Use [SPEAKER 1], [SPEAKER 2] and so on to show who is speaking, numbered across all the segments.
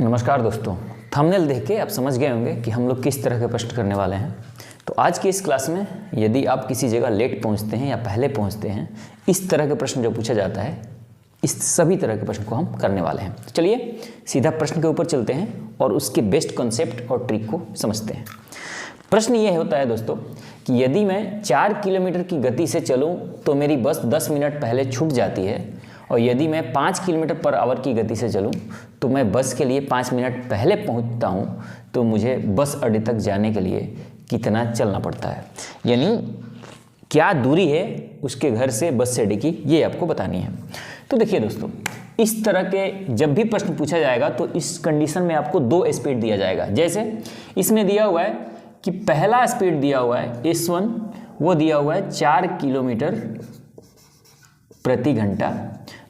[SPEAKER 1] नमस्कार दोस्तों, थंबनेल देख के आप समझ गए होंगे कि हम लोग किस तरह के प्रश्न करने वाले हैं। तो आज की इस क्लास में यदि आप किसी जगह लेट पहुंचते हैं या पहले पहुंचते हैं, इस तरह के प्रश्न जो पूछा जाता है, इस सभी तरह के प्रश्न को हम करने वाले हैं। तो चलिए सीधा प्रश्न के ऊपर चलते हैं और उसके बेस्ट कॉन्सेप्ट और ट्रिक को समझते हैं। प्रश्न ये होता है दोस्तों कि यदि मैं 4 किलोमीटर की गति से चलूँ तो मेरी बस 10 मिनट पहले छूट जाती है, और यदि मैं 5 किलोमीटर पर आवर की गति से चलूं तो मैं बस के लिए 5 मिनट पहले पहुंचता हूं, तो मुझे बस अड्डे तक जाने के लिए कितना चलना पड़ता है। यानी क्या दूरी है उसके घर से बस से अड्डे की, ये आपको बतानी है। तो देखिए दोस्तों, इस तरह के जब भी प्रश्न पूछा जाएगा तो इस कंडीशन में आपको 2 स्पीड दिया जाएगा। जैसे इसमें दिया हुआ है कि पहला स्पीड दिया हुआ है S1, वो दिया हुआ है 4 किलोमीटर प्रति घंटा।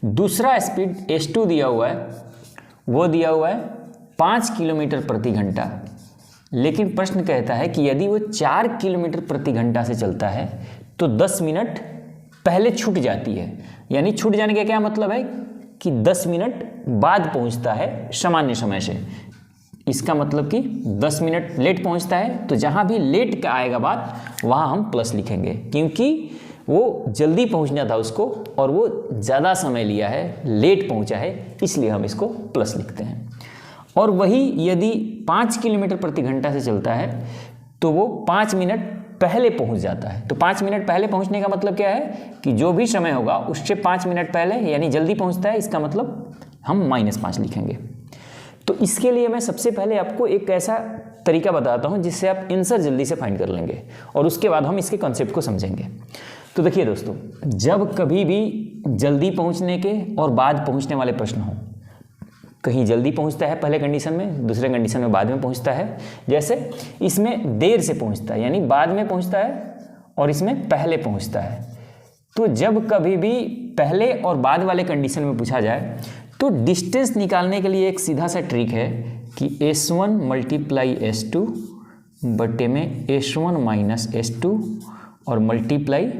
[SPEAKER 1] दूसरा स्पीड S2 दिया हुआ है, वो दिया हुआ है 5 किलोमीटर प्रति घंटा। लेकिन प्रश्न कहता है कि यदि वो 4 किलोमीटर प्रति घंटा से चलता है तो 10 मिनट पहले छूट जाती है। यानी छूट जाने का क्या मतलब है कि 10 मिनट बाद पहुंचता है सामान्य समय से। इसका मतलब कि 10 मिनट लेट पहुंचता है, तो जहां भी लेट का आएगा बात वहां हम प्लस लिखेंगे, क्योंकि वो जल्दी पहुंचना था उसको और वो ज़्यादा समय लिया है, लेट पहुंचा है, इसलिए हम इसको प्लस लिखते हैं। और वही यदि 5 किलोमीटर प्रति घंटा से चलता है तो वो 5 मिनट पहले पहुंच जाता है। तो 5 मिनट पहले पहुंचने का मतलब क्या है कि जो भी समय होगा उससे 5 मिनट पहले, यानी जल्दी पहुंचता है, इसका मतलब हम -5 लिखेंगे। तो इसके लिए मैं सबसे पहले आपको एक ऐसा तरीका बताता हूँ जिससे आप आंसर जल्दी से फाइंड कर लेंगे, और उसके बाद हम इसके कॉन्सेप्ट को समझेंगे। तो देखिए दोस्तों, जब कभी भी जल्दी पहुंचने के और बाद पहुंचने वाले प्रश्न हो, कहीं जल्दी पहुंचता है पहले कंडीशन में, दूसरे कंडीशन में बाद में पहुंचता है। जैसे इसमें देर से पहुंचता है, यानी बाद में पहुंचता है, और इसमें पहले पहुंचता है। तो जब कभी भी पहले और बाद वाले कंडीशन में पूछा जाए तो डिस्टेंस निकालने के लिए एक सीधा सा ट्रिक है कि S1 × S2 बटे में S1 - S2 और मल्टीप्लाई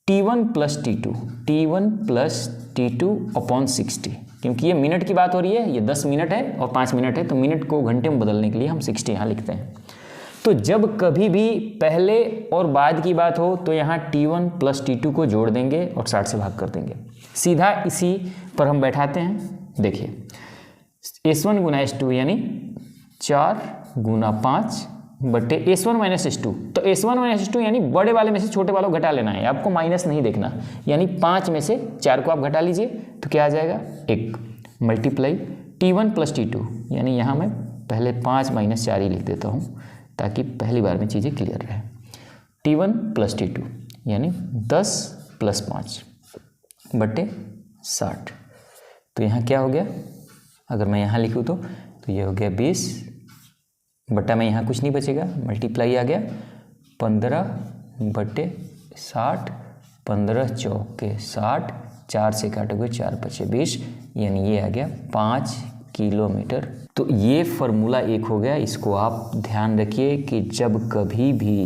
[SPEAKER 1] T1 + T2 अपॉन 60। क्योंकि ये मिनट की बात हो रही है, ये 10 मिनट है और 5 मिनट है, तो मिनट को घंटे में बदलने के लिए हम 60 यहाँ लिखते हैं। तो जब कभी भी पहले और बाद की बात हो तो यहाँ T1 + T2 को जोड़ देंगे और 60 से भाग कर देंगे। सीधा इसी पर हम बैठाते हैं। देखिए S1 × S2 यानी 4 × 5 बटे S1 - S2। तो S1 - S2 यानी बड़े वाले में से छोटे वालों को घटा लेना है, आपको माइनस नहीं देखना। यानी 5 में से 4 को आप घटा लीजिए तो क्या आ जाएगा 1, मल्टीप्लाई T1 + T2, यानी यहाँ मैं पहले 5 - 4 ही लिख देता हूँ ताकि पहली बार में चीज़ें क्लियर रहे। T1 + T2 यानी 10 + 5 बटे 60। तो यहाँ क्या हो गया, अगर मैं यहाँ लिखूँ तो ये हो गया 20 बटा में यहाँ कुछ नहीं बचेगा, मल्टीप्लाई आ गया 15 बटे 60, 15 चौके 60, 4 से काटोगे 4 × 20, यानी ये आ गया 5 किलोमीटर। तो ये फार्मूला एक हो गया। इसको आप ध्यान रखिए कि जब कभी भी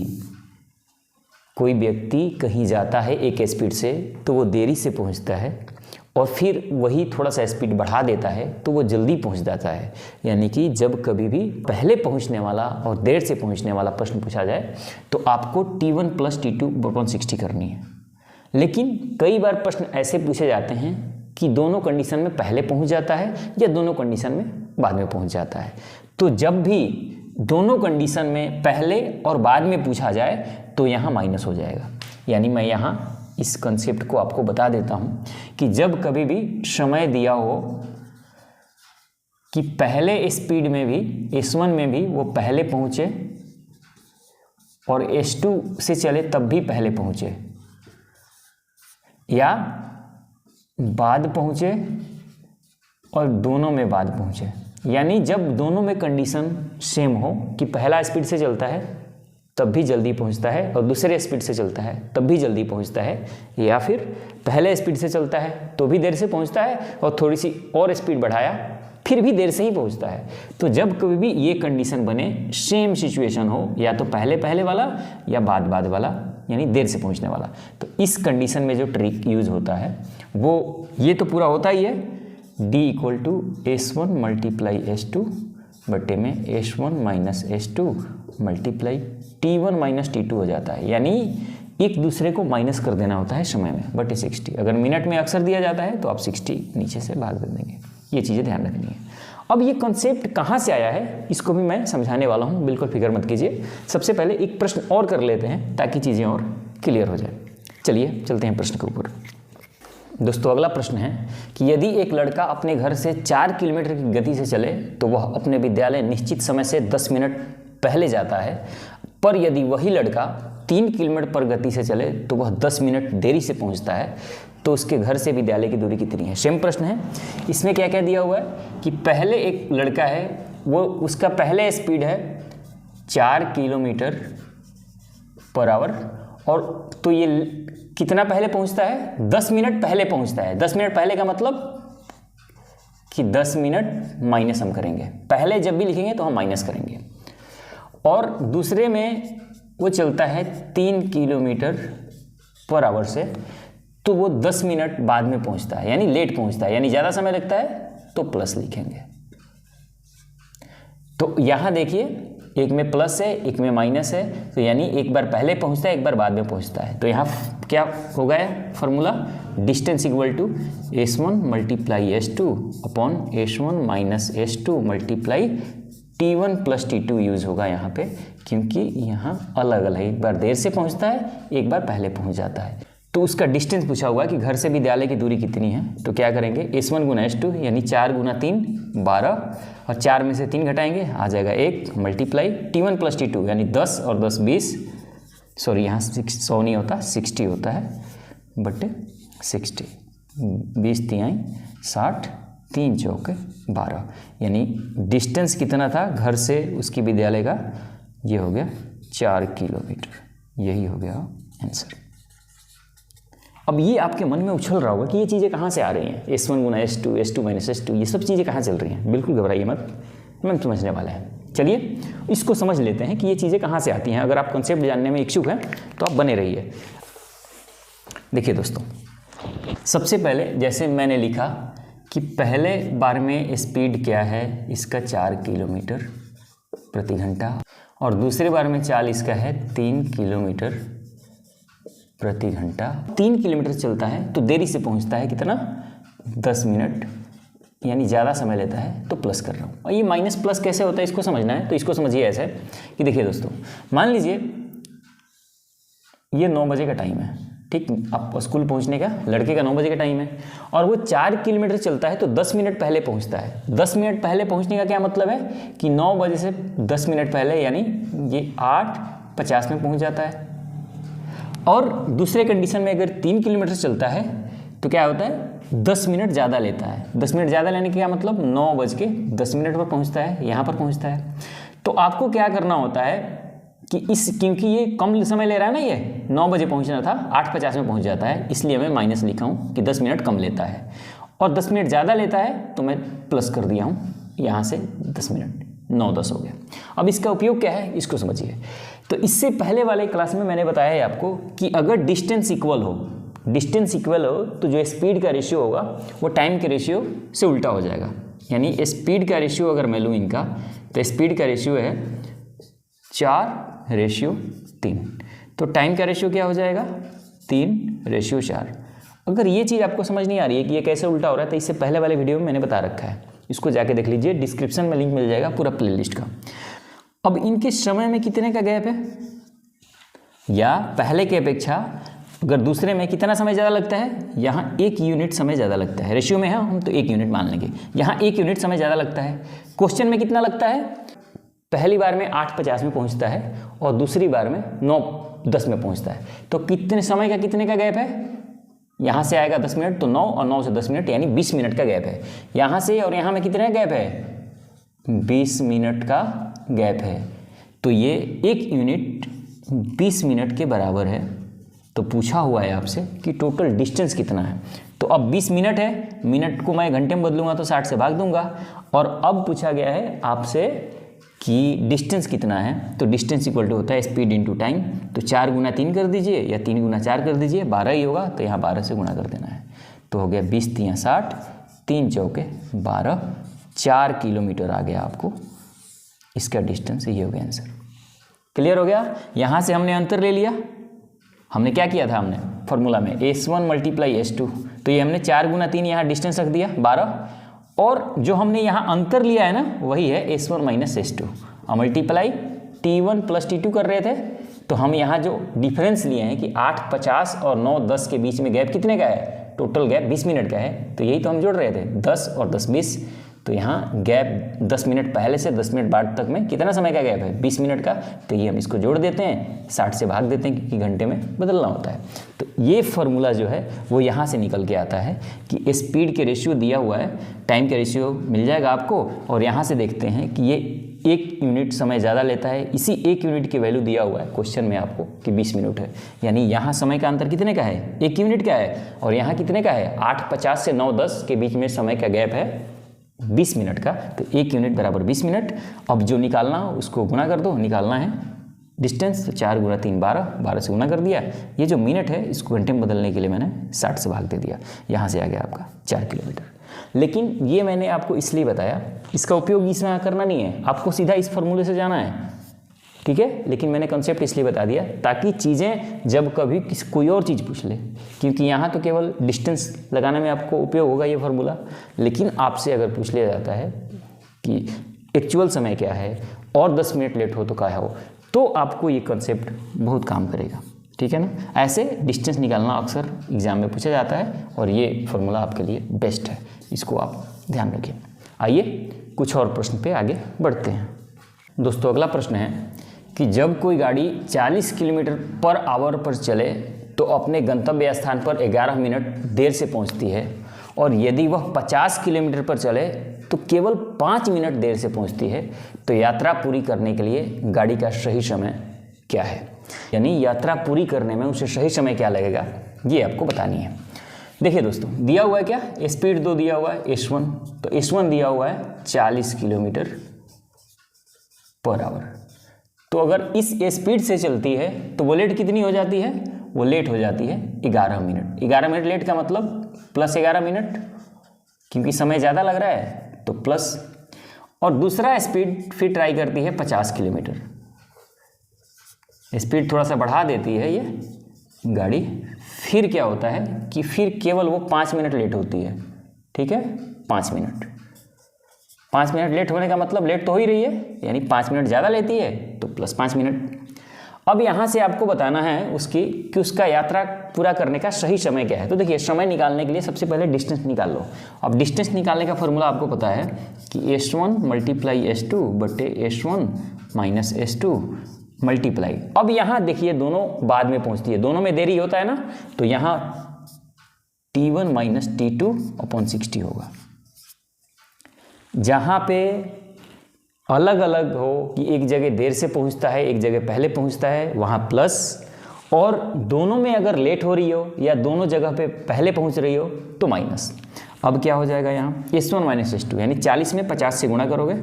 [SPEAKER 1] कोई व्यक्ति कहीं जाता है एक स्पीड से तो वो देरी से पहुंचता है, और फिर वही थोड़ा सा स्पीड बढ़ा देता है तो वो जल्दी पहुंच जाता है। यानी कि जब कभी भी पहले पहुंचने वाला और देर से पहुंचने वाला प्रश्न पूछा जाए तो आपको T1 + T2 अपॉन 60 करनी है। लेकिन कई बार प्रश्न ऐसे पूछे जाते हैं कि दोनों कंडीशन में पहले पहुंच जाता है या दोनों कंडीशन में बाद में पहुंच जाता है। तो जब भी दोनों कंडीशन में पहले और बाद में पूछा जाए तो यहाँ माइनस हो जाएगा। यानी मैं यहाँ इस कंसेप्ट को आपको बता देता हूँ कि जब कभी भी समय दिया हो कि पहले स्पीड में भी S1 में भी वो पहले पहुँचे और S2 से चले तब भी पहले पहुँचे, या बाद पहुँचे और दोनों में बाद पहुँचे, यानी जब दोनों में कंडीशन सेम हो कि पहला स्पीड से चलता है तब भी जल्दी पहुंचता है और दूसरे स्पीड से चलता है तब भी जल्दी पहुंचता है, या फिर पहले स्पीड से चलता है तो भी देर से पहुंचता है और थोड़ी सी और स्पीड बढ़ाया फिर भी देर से ही पहुंचता है। तो जब कभी भी ये कंडीशन बने, सेम सिचुएशन हो, या तो पहले वाला या बाद वाला, यानी देर से पहुंचने वाला, तो इस कंडीशन में जो ट्रिक यूज़ होता है वो ये तो पूरा होता ही है, D equal to S1 multiply S2 बटे में S1 minus S2 multiply T1 minus T2 हो जाता है। यानी एक दूसरे को माइनस कर देना होता है समय में, बटे 60। अगर मिनट में अक्सर दिया जाता है तो आप 60 नीचे से भाग दे देंगे। ये चीज़ें ध्यान रखनी है। अब ये कॉन्सेप्ट कहाँ से आया है इसको भी मैं समझाने वाला हूँ, बिल्कुल फिक्र मत कीजिए। सबसे पहले एक प्रश्न और कर लेते हैं ताकि चीज़ें और क्लियर हो जाए। चलिए चलते हैं प्रश्न के ऊपर। दोस्तों अगला प्रश्न है कि यदि एक लड़का अपने घर से 4 किलोमीटर की गति से चले तो वह अपने विद्यालय निश्चित समय से 10 मिनट पहले जाता है, पर यदि वही लड़का 3 किलोमीटर पर गति से चले तो वह 10 मिनट देरी से पहुंचता है, तो उसके घर से विद्यालय की दूरी कितनी है। सेम प्रश्न है। इसमें क्या क्या दिया हुआ है कि पहले एक लड़का है, वो उसका पहले स्पीड है 4 किलोमीटर पर आवर, और तो ये कितना पहले पहुंचता है, 10 मिनट पहले पहुंचता है। 10 मिनट पहले का मतलब कि 10 मिनट माइनस हम करेंगे, पहले जब भी लिखेंगे तो हम माइनस करेंगे। और दूसरे में वो चलता है 3 किलोमीटर पर आवर से, तो वो 10 मिनट बाद में पहुंचता है, यानी लेट पहुंचता है, यानी ज़्यादा समय लगता है तो प्लस लिखेंगे। तो यहाँ देखिए एक में प्लस है एक में माइनस है, तो यानी एक बार पहले पहुंचता है एक बार बाद में पहुंचता है। तो यहाँ क्या हो गया formula, distance equal to S1 multiply S2 upon S1 minus S2 multiply T1 plus T2 use होगा यहाँ पे, क्योंकि यहाँ अलग अलग है, एक बार देर से पहुँचता है एक बार पहले पहुँच जाता है। तो उसका डिस्टेंस पूछा हुआ कि घर से विद्यालय की दूरी कितनी है। तो क्या करेंगे, S1 गुना S2 यानी 4 गुना 3 12, और 4 में से 3 घटाएंगे आ जाएगा 1 मल्टीप्लाई T1 प्लस T2 यानी 10 और 10 20, सॉरी यहाँ 100 नहीं होता 60 होता है, बटे 60, 20 तिहाई 60, 3 चौके 12, यानी डिस्टेंस कितना था घर से उसकी विद्यालय का, ये हो गया 4 किलोमीटर। यही हो गया आंसर। अब ये आपके मन में उछल रहा होगा कि ये चीज़ें कहाँ से आ रही हैं, S1 गुना S2 S2 माइनस S2, ये सब चीज़ें कहाँ चल रही हैं। बिल्कुल घबराइए मत, मैं समझने वाला है। चलिए इसको समझ लेते हैं कि ये चीज़ें कहाँ से आती हैं। अगर आप कॉन्सेप्ट जानने में इच्छुक हैं तो आप बने रहिए। देखिए दोस्तों, सबसे पहले जैसे मैंने लिखा कि पहले बार में स्पीड क्या है इसका 4 किलोमीटर प्रति घंटा, और दूसरे बार में चाल इसका है 3 किलोमीटर प्रति घंटा। 3 किलोमीटर चलता है तो देरी से पहुंचता है कितना, 10 मिनट, यानी ज़्यादा समय लेता है, तो प्लस कर रहा हूँ। और ये माइनस प्लस कैसे होता है इसको समझना है। तो इसको समझिए ऐसे कि देखिए दोस्तों, मान लीजिए ये 9 बजे का टाइम है, ठीक, आप स्कूल पहुंचने का लड़के का 9 बजे का टाइम है, और वो 4 किलोमीटर चलता है तो 10 मिनट पहले पहुंचता है। 10 मिनट पहले पहुंचने का क्या मतलब है कि 9 बजे से 10 मिनट पहले, यानी ये 8:50 में पहुंच जाता है। और दूसरे कंडीशन में अगर 3 किलोमीटर चलता है तो क्या होता है, 10 मिनट ज़्यादा लेता है। 10 मिनट ज़्यादा लेने का क्या मतलब, 9:10 पर पहुंचता है, यहाँ पर पहुंचता है। तो आपको क्या करना होता है कि क्योंकि ये कम समय ले रहा है ना, ये 9 बजे पहुंचना था 8:50 में पहुंच जाता है, इसलिए मैं माइनस लिखा हूँ कि 10 मिनट कम लेता है। और 10 मिनट ज़्यादा लेता है तो मैं प्लस कर दिया हूँ, यहाँ से 10 मिनट 9:10 हो गया। अब इसका उपयोग क्या है इसको समझिए। तो इससे पहले वाले क्लास में मैंने बताया है आपको कि अगर डिस्टेंस इक्वल हो तो जो स्पीड का रेशियो होगा वो टाइम के रेशियो से उल्टा हो जाएगा। यानी स्पीड का रेशियो अगर मैं लूँ इनका, तो स्पीड का रेशियो है 4:3, तो टाइम का रेशियो क्या हो जाएगा 3:4। अगर ये चीज़ आपको समझ नहीं आ रही है कि ये कैसे उल्टा हो रहा है, तो इससे पहले वाले वीडियो में मैंने बता रखा है, इसको जाके देख लीजिए, डिस्क्रिप्शन में लिंक मिल जाएगा पूरा प्लेलिस्ट का। अब इनके समय में कितने का गैप है, या पहले की अपेक्षा अगर दूसरे में कितना समय ज़्यादा लगता है, यहाँ 1 यूनिट समय ज़्यादा लगता है। रेशियो में है हम तो 1 यूनिट मान लेंगे, यहाँ 1 यूनिट समय ज़्यादा लगता है। क्वेश्चन में कितना लगता है, पहली बार में 8:50 में पहुँचता है और दूसरी बार में 9:10 में पहुँचता है। तो कितने समय का कितने का गैप है, यहाँ से आएगा 10 मिनट, तो 9 और 9 से 10 मिनट यानी 20 मिनट का गैप है। यहाँ से और यहाँ में कितना गैप है, 20 मिनट का गैप है। तो ये 1 यूनिट 20 मिनट के बराबर है। तो पूछा हुआ है आपसे कि टोटल डिस्टेंस कितना है। तो अब 20 मिनट है, मिनट को मैं घंटे में बदलूंगा तो 60 से भाग दूंगा। और अब पूछा गया है आपसे कि डिस्टेंस कितना है, तो डिस्टेंस इक्वल टू होता है स्पीड इनटू टाइम। तो 4 गुना 3 कर दीजिए या 3 गुना 4 कर दीजिए, 12 ही होगा, तो यहाँ 12 से गुणा कर देना है। तो हो गया 20 × 60, 3 चौके 12, 4 किलोमीटर आ गया आपको इसका डिस्टेंस, ये हो गया आंसर। क्लियर हो गया। यहाँ से हमने अंतर ले लिया, हमने क्या किया था, हमने फॉर्मूला में S1 × S2, तो ये हमने 4 × 3 यहाँ डिस्टेंस रख दिया 12, और जो हमने यहाँ अंतर लिया है ना वही है S1 - S2, multiply T1 + T2 कर रहे थे, तो हम यहाँ जो डिफरेंस लिए हैं कि 8:50 और 9:10 के बीच में गैप कितने का है, टोटल गैप 20 मिनट का है, तो यही तो हम जोड़ रहे थे 10 और 10 20, तो यहाँ गैप 10 मिनट पहले से 10 मिनट बाद तक में कितना समय का गैप है, 20 मिनट का, तो ये हम इसको जोड़ देते हैं, 60 से भाग देते हैं क्योंकि घंटे में बदलना होता है। तो ये फार्मूला जो है वो यहाँ से निकल के आता है कि स्पीड के रेशियो दिया हुआ है, टाइम के रेशियो मिल जाएगा आपको, और यहाँ से देखते हैं कि ये 1 यूनिट समय ज़्यादा लेता है, इसी 1 यूनिट की वैल्यू दिया हुआ है क्वेश्चन में आपको कि 20 मिनट है, यानी यहाँ समय का अंतर कितने का है, 1 यूनिट का है, और यहाँ कितने का है, 8:50 से 9:10 के बीच में समय का गैप है 20 मिनट का, तो 1 यूनिट बराबर 20 मिनट। अब जो निकालना हो उसको गुना कर दो, निकालना है डिस्टेंस, तो 4 × 3 12, 12 से गुना कर दिया, ये जो मिनट है इसको घंटे में बदलने के लिए मैंने 60 से भाग दे दिया, यहाँ से आ गया आपका 4 किलोमीटर। लेकिन ये मैंने आपको इसलिए बताया, इसका उपयोग इसमें करना नहीं है, आपको सीधा इस फॉर्मूले से जाना है, ठीक है, लेकिन मैंने कॉन्सेप्ट इसलिए बता दिया ताकि चीज़ें जब कभी कोई और चीज़ पूछ ले, क्योंकि यहाँ तो केवल डिस्टेंस लगाने में आपको उपयोग होगा ये फार्मूला, लेकिन आपसे अगर पूछ लिया जाता है कि एक्चुअल समय क्या है और 10 मिनट लेट हो तो क्या हो, तो आपको ये कॉन्सेप्ट बहुत काम करेगा, ठीक है ना। ऐसे डिस्टेंस निकालना अक्सर एग्जाम में पूछा जाता है और ये फार्मूला आपके लिए बेस्ट है, इसको आप ध्यान रखिए। आइए कुछ और प्रश्न पे आगे बढ़ते हैं। दोस्तों अगला प्रश्न है कि जब कोई गाड़ी 40 किलोमीटर/आवर पर चले तो अपने गंतव्य स्थान पर 11 मिनट देर से पहुंचती है, और यदि वह 50 किलोमीटर पर चले तो केवल 5 मिनट देर से पहुंचती है, तो यात्रा पूरी करने के लिए गाड़ी का सही समय क्या है, यानी यात्रा पूरी करने में उसे सही समय क्या लगेगा, ये आपको बतानी है। देखिए दोस्तों, दिया हुआ है क्या, स्पीड 2 दिया हुआ है S1, तो S1 दिया हुआ है 40 किलोमीटर/आवर, तो अगर इस स्पीड से चलती है तो वो लेट कितनी हो जाती है, वो लेट हो जाती है 11 मिनट। 11 मिनट लेट का मतलब प्लस 11 मिनट, क्योंकि समय ज़्यादा लग रहा है तो प्लस, और दूसरा स्पीड फिर ट्राई करती है 50 किलोमीटर, स्पीड थोड़ा सा बढ़ा देती है ये गाड़ी, फिर क्या होता है कि फिर केवल वो 5 मिनट लेट होती है, ठीक है, 5 मिनट लेट होने का मतलब लेट तो हो ही रही है, यानी 5 मिनट ज़्यादा लेती है तो प्लस 5 मिनट। अब यहाँ से आपको बताना है कि उसका यात्रा पूरा करने का सही समय क्या है। तो देखिए, समय निकालने के लिए सबसे पहले डिस्टेंस निकाल लो। अब डिस्टेंस निकालने का फॉर्मूला आपको पता है कि S1 × S2 बटे S1 - S2 मल्टीप्लाई। अब यहाँ देखिए दोनों बाद में पहुँचती है, दोनों में देरी होता है ना, तो यहाँ T1 - T2/60 होगा। जहाँ पे अलग अलग हो कि एक जगह देर से पहुँचता है एक जगह पहले पहुँचता है, वहाँ प्लस, और दोनों में अगर लेट हो रही हो या दोनों जगह पे पहले पहुँच रही हो तो माइनस। अब क्या हो जाएगा यहाँ S1 - S2, यानी 40 में 50 से गुणा करोगे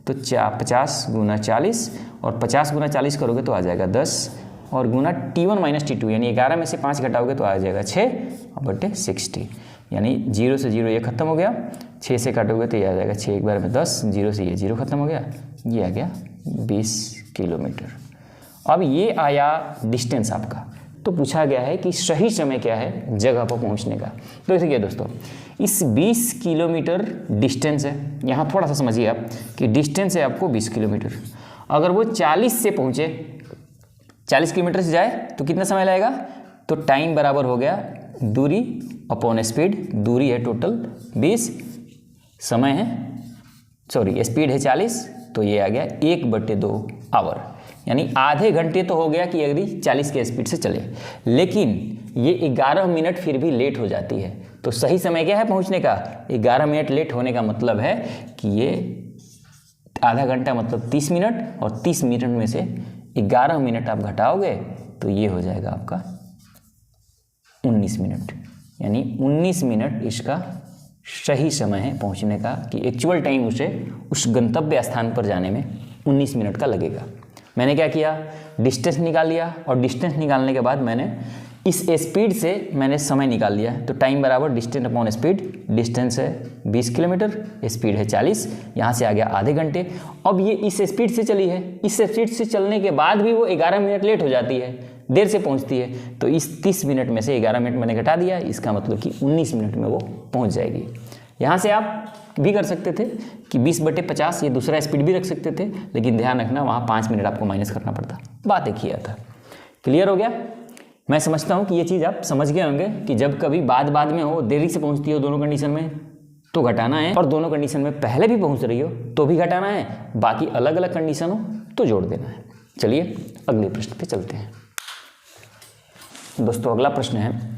[SPEAKER 1] तो 50 × 40, और 50 × 40 करोगे तो आ जाएगा 10, और गुना T1 - T2, यानी 11 में से 5 घटाओगे तो आ जाएगा 6/60, यानी 0 से 0 ये खत्म हो गया, 6 से काटोगे तो ये आ जाएगा 6 एक बार में 10, 0 से ये 0 खत्म हो गया, ये आ गया 20 किलोमीटर। अब ये आया डिस्टेंस आपका, तो पूछा गया है कि सही समय क्या है जगह पर पहुंचने का। तो देखिए दोस्तों, इस 20 किलोमीटर डिस्टेंस है, यहाँ थोड़ा सा समझिए आप कि डिस्टेंस है आपको 20 किलोमीटर, अगर वो 40 से पहुँचे, 40 किलोमीटर से जाए तो कितना समय लगेगा, तो टाइम बराबर हो गया दूरी अपॉन स्पीड, दूरी है टोटल 20, समय है स्पीड है 40, तो ये आ गया 1/2 आवर, यानी आधे घंटे तो हो गया कि यदि 40 के स्पीड से चले, लेकिन ये 11 मिनट फिर भी लेट हो जाती है। तो सही समय क्या है पहुंचने का, 11 मिनट लेट होने का मतलब है कि ये आधा घंटा मतलब 30 मिनट, और 30 मिनट में से 11 मिनट आप घटाओगे तो ये हो जाएगा आपका 19 मिनट, यानी 19 मिनट इसका सही समय है पहुंचने का, कि एक्चुअल टाइम उसे उस गंतव्य स्थान पर जाने में 19 मिनट का लगेगा। मैंने क्या किया, डिस्टेंस निकाल लिया, और डिस्टेंस निकालने के बाद मैंने इस स्पीड से मैंने समय निकाल लिया है, तो टाइम बराबर डिस्टेंस अपॉन स्पीड। डिस्टेंस है 20 किलोमीटर, स्पीड है 40, यहाँ से आ गया आधे घंटे। अब ये इस स्पीड से चली है, इस स्पीड से चलने के बाद भी वो 11 मिनट लेट हो जाती है, देर से पहुँचती है। तो इस 30 मिनट में से 11 मिनट मैंने घटा दिया, इसका मतलब कि 19 मिनट में वो पहुँच जाएगी। यहाँ से आप भी कर सकते थे कि 20/50, ये दूसरा स्पीड भी रख सकते थे, लेकिन ध्यान रखना वहाँ 5 मिनट आपको माइनस करना पड़ता। बात एक ही आता। क्लियर हो गया? मैं समझता हूँ कि ये चीज़ आप समझ गए होंगे कि जब कभी बाद में हो, देरी से पहुँचती हो दोनों कंडीशन में तो घटाना है, और दोनों कंडीशन में पहले भी पहुँच रही हो तो भी घटाना है, बाकी अलग अलग कंडीशन हो तो जोड़ देना है। चलिए अगले प्रश्न पे चलते हैं। दोस्तों अगला प्रश्न है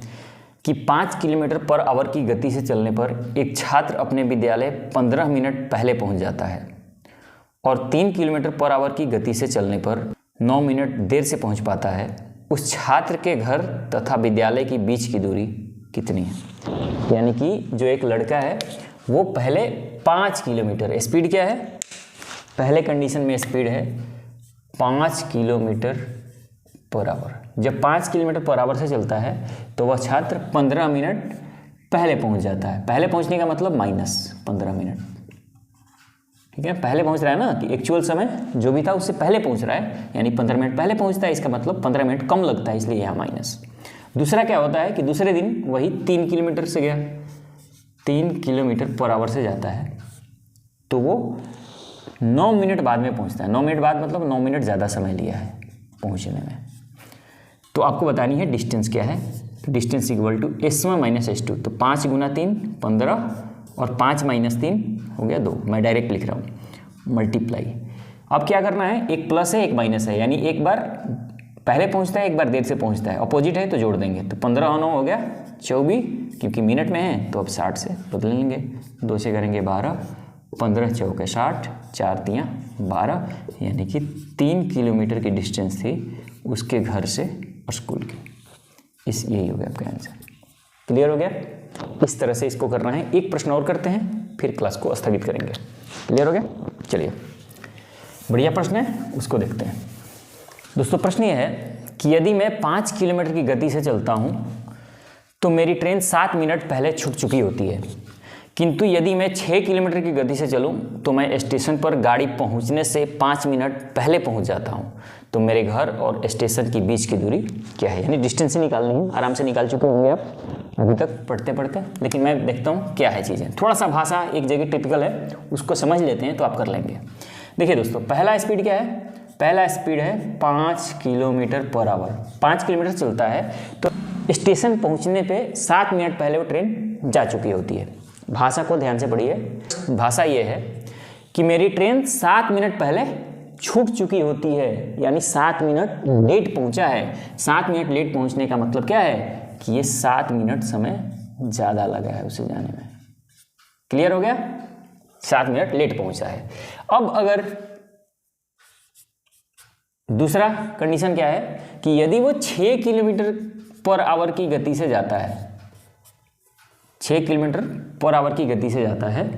[SPEAKER 1] कि 5 किलोमीटर पर आवर की गति से चलने पर एक छात्र अपने विद्यालय 15 मिनट पहले पहुँच जाता है और 3 किलोमीटर पर आवर की गति से चलने पर 9 मिनट देर से पहुँच पाता है। उस छात्र के घर तथा विद्यालय के बीच की दूरी कितनी है? यानी कि जो एक लड़का है वो पहले 5 किलोमीटर, स्पीड क्या है? पहले कंडीशन में स्पीड है 5 किलोमीटर पर आवर। जब 5 किलोमीटर पर आवर से चलता है तो वह छात्र 15 मिनट पहले पहुंच जाता है। पहले पहुंचने का मतलब माइनस 15 मिनट, ठीक है? पहले पहुंच रहा है ना, कि एक्चुअल समय जो भी था उससे पहले पहुंच रहा है, यानी 15 मिनट पहले पहुंचता है, इसका मतलब 15 मिनट कम लगता है, इसलिए यहाँ माइनस। दूसरा क्या होता है कि दूसरे दिन वही 3 किलोमीटर से गया, 3 किलोमीटर पर आवर से जाता है तो वो 9 मिनट बाद में पहुँचता है। 9 मिनट बाद मतलब 9 मिनट ज़्यादा समय लिया है पहुँचने में। तो आपको बतानी है डिस्टेंस क्या है। Distance equal to S1 - S2, तो 5 × 3 15 और 5 - 3 हो गया 2। मैं डायरेक्ट लिख रहा हूँ, मल्टीप्लाई। अब क्या करना है, एक प्लस है एक माइनस है, यानी एक बार पहले पहुँचता है एक बार देर से पहुँचता है, अपोजिट है तो जोड़ देंगे। तो 15 और 9 हो गया 24, क्योंकि मिनट में है तो अब 60 से बदल लेंगे, 2 से करेंगे 12, 15 चौके 60, 4 तियाँ 12, यानी कि 3 किलोमीटर की डिस्टेंस थी उसके घर से और स्कूल की। यही हो गया आपका आंसर। क्लियर हो गया? इस तरह से इसको करना है। एक प्रश्न और करते हैं फिर क्लास को स्थगित करेंगे। क्लियर हो गया? चलिए, बढ़िया प्रश्न है, उसको देखते हैं। दोस्तों प्रश्न ये है कि यदि मैं 5 किलोमीटर की गति से चलता हूँ तो मेरी ट्रेन 7 मिनट पहले छूट चुकी होती है, किंतु यदि मैं 6 किलोमीटर की गति से चलूँ तो मैं स्टेशन पर गाड़ी पहुँचने से 5 मिनट पहले पहुँच जाता हूँ। तो मेरे घर और स्टेशन के बीच की दूरी क्या है? यानी डिस्टेंस ही निकालनी है। आराम से निकाल चुके होंगे आप अभी तक पढ़ते पढ़ते, लेकिन मैं देखता हूँ क्या है चीज़ें। थोड़ा सा भाषा एक जगह टिपिकल है, उसको समझ लेते हैं तो आप कर लेंगे। देखिए दोस्तों, पहला स्पीड क्या है? पहला स्पीड है 5 किलोमीटर पर आवर। 5 किलोमीटर चलता है तो स्टेशन पहुँचने पर 7 मिनट पहले वो ट्रेन जा चुकी होती है। भाषा को ध्यान से पढ़िए। भाषा ये है कि मेरी ट्रेन 7 मिनट पहले छूट चुकी होती है, यानी 7 मिनट लेट पहुंचा है। 7 मिनट लेट पहुंचने का मतलब क्या है कि ये 7 मिनट समय ज़्यादा लगा है उसे जाने में। क्लियर हो गया? 7 मिनट लेट पहुंचा है। अब अगर दूसरा कंडीशन क्या है कि यदि वो 6 किलोमीटर पर आवर की गति से जाता है, 6 किलोमीटर पर आवर की गति से जाता है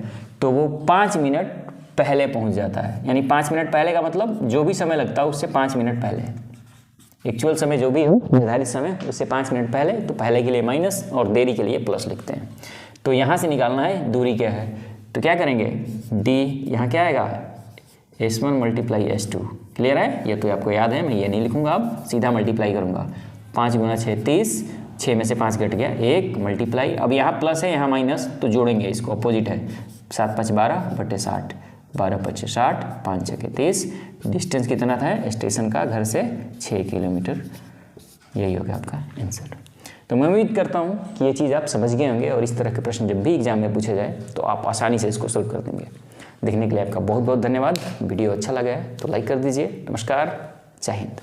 [SPEAKER 1] तो वो 5 मिनट पहले पहुंच जाता है। यानी 5 मिनट पहले का मतलब जो भी समय लगता है उससे 5 मिनट पहले। एक्चुअल समय जो भी हो, निर्धारित समय, उससे 5 मिनट पहले। तो पहले के लिए माइनस और देरी के लिए प्लस लिखते हैं। तो यहाँ से निकालना है दूरी क्या है, तो क्या करेंगे, डी यहाँ क्या आएगा, S1 × S2। क्लियर है? ये तो आपको याद है, मैं ये नहीं लिखूंगा, अब सीधा मल्टीप्लाई करूँगा। 5 × 6 30, 6 में से 5 घट गया, 1 मल्टीप्लाई। अब यहाँ प्लस है यहाँ माइनस, तो जोड़ेंगे, इसको अपोजिट है। 7 × 5 12/60, 12×5 60, 5 × 6 30। डिस्टेंस कितना था स्टेशन का घर से? 6 किलोमीटर। यही हो गया आपका आंसर। तो मैं उम्मीद करता हूँ कि ये चीज़ आप समझ गए होंगे और इस तरह के प्रश्न जब भी एग्जाम में पूछे जाए तो आप आसानी से इसको सॉल्व कर देंगे। देखने के लिए आपका बहुत बहुत धन्यवाद। वीडियो अच्छा लगा है तो लाइक कर दीजिए। नमस्कार, जय हिंद।